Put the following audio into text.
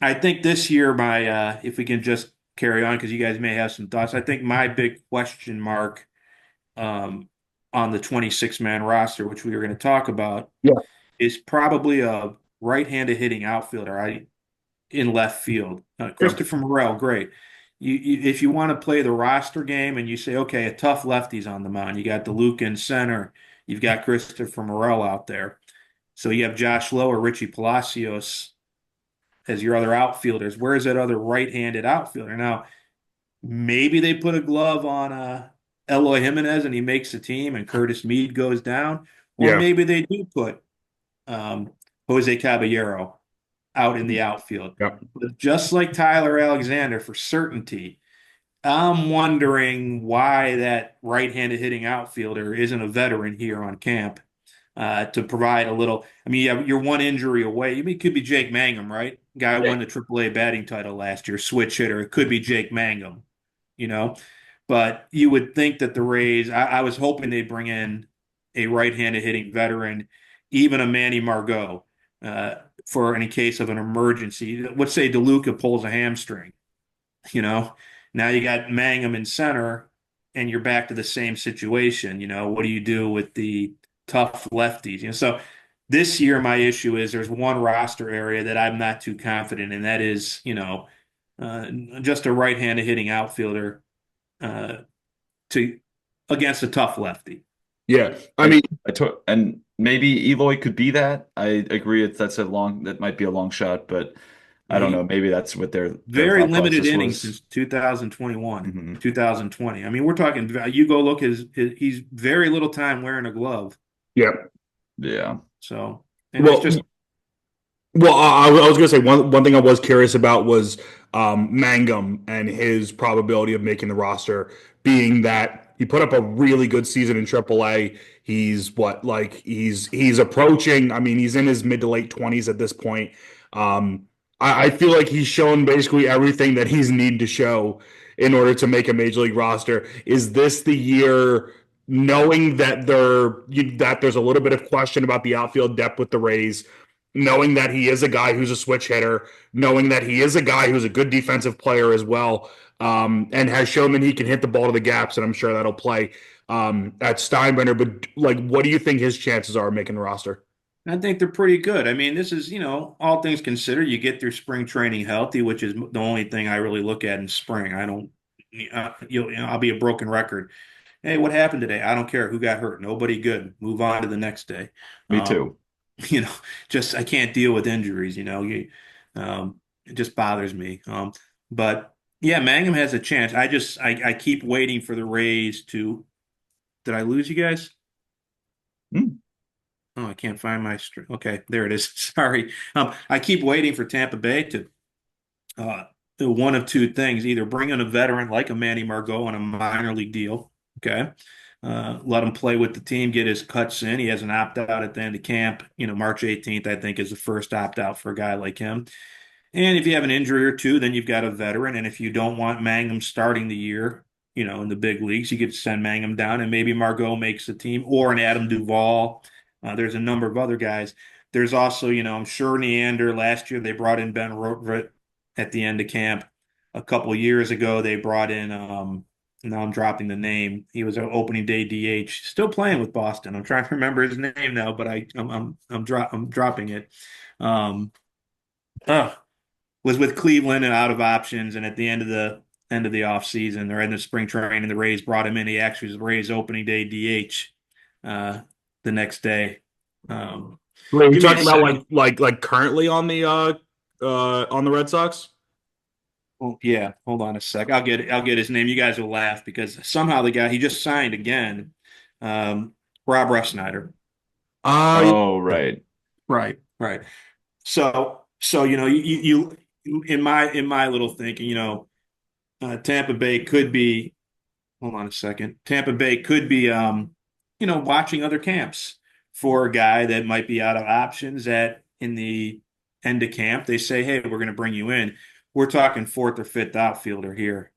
I think this year, if we can just carry on, because you guys may have some thoughts. I think my big question mark um, on the 26-man roster, which we were going to talk about, Yeah, is probably a right-handed hitting outfielder in left field. yeah, Christopher Morel, great. If you want to play the roster game and you say, okay, a tough lefty's on the mound, you got DeLuca in center, you've got Christopher Morel out there. So you have Josh Lowe or Richie Palacios as your other outfielders. Where's that other right-handed outfielder? Now, maybe they put a glove on Eloy Jimenez and he makes the team and Curtis Mead goes down, or yeah. maybe they do put um, Jose Caballero out in the outfield. Yeah. But just like Tyler Alexander, for certainty, I'm wondering why that right-handed hitting outfielder isn't a veteran here on camp to provide a little. I mean, you're one injury away. I mean, it could be Jake Mangum, right? Guy who Yeah. won the AAA batting title last year, switch hitter. It could be Jake Mangum, you know. But you would think that the Rays, I was hoping they'd bring in a right-handed hitting veteran, even a Manny Margot, uh, for any case of an emergency. Let's say DeLuca pulls a hamstring, you know. Now you got Mangum in center, and you're back to the same situation. What do you do with the tough lefties? So this year, my issue is there's one roster area that I'm not too confident in. That is, uh, just a right-handed hitting outfielder uh, to against a tough lefty. Yeah. I I, mean, and maybe Eloy could be that. I agree. That might be a long shot, but I don't know. He Maybe that's what their very thought limited process innings was. since 2021, Hmm. 2020. I mean, we're talking. You go look he's very little time wearing a glove. yeah. Yeah. So, and it's Well, just I was gonna say one thing I was curious about was Mangum and his probability of making the roster, being that he put up a really good season in AAA. He's what like he's approaching. I mean, he's in his mid to late 20s at this point. Um, I feel like he's shown basically everything that he's needed to show in order to make a major league roster. Is this the year? Knowing that that there's a little bit of question about the outfield depth with the Rays, knowing that he is a guy who's a switch hitter, knowing that he is a guy who's a good defensive player as well, and has shown that he can hit the ball to the gaps, and I'm sure that'll play at Steinbrenner. But like, what do you think his chances are of making the roster? I think they're pretty good. I mean, this is, all things considered, you get through spring training healthy, which is the only thing I really look at in spring. I don't, I'll be a broken record. Hey, what happened today? I don't care who got hurt. Nobody good. Move on to the next day. Me Um, too. you know, just I can't deal with injuries. It just bothers me. But yeah, Mangum has a chance. I keep waiting for the Rays to. Did I lose you guys? Hmm. Oh, I can't find my string. Okay, there it is. Sorry. I keep waiting for Tampa Bay to uh, do one of two things: either bring in a veteran like a Manny Margot on a minor league deal, okay, let him play with the team, get his cuts in. He has an opt out at the end of camp. March 18th, I think, is the first opt out for a guy like him. And if you have an injury or two, then you've got a veteran. And if you don't want Mangum starting the year, in the big leagues, you could send Mangum down and maybe Margot makes the team or an Adam Duvall. There's a number of other guys. There's also, I'm sure Neander last year they brought in Ben Rotvert at the end of camp. A couple of years ago, they brought in, now I'm dropping the name. He was an opening day DH, still playing with Boston. I'm trying to remember his name now, but I'm dropping it. Um, uh, was with Cleveland and out of options. And at the end of the offseason or in the spring training, the Rays brought him in. He actually was the Rays opening day DH the next day. Um, Wait, you give me a talking about second. like currently on the Red Sox? Oh, yeah, hold on a sec. I'll get his name. You guys will laugh because somehow the guy he just signed again, Rob Refsnyder. Oh, right. Right, right. So in my little thinking, Tampa Bay could be. Hold on a second. Tampa Bay could be, watching other camps for a guy that might be out of options at in the end of camp. They say, hey, we're going to bring you in. We're talking fourth or fifth outfielder here.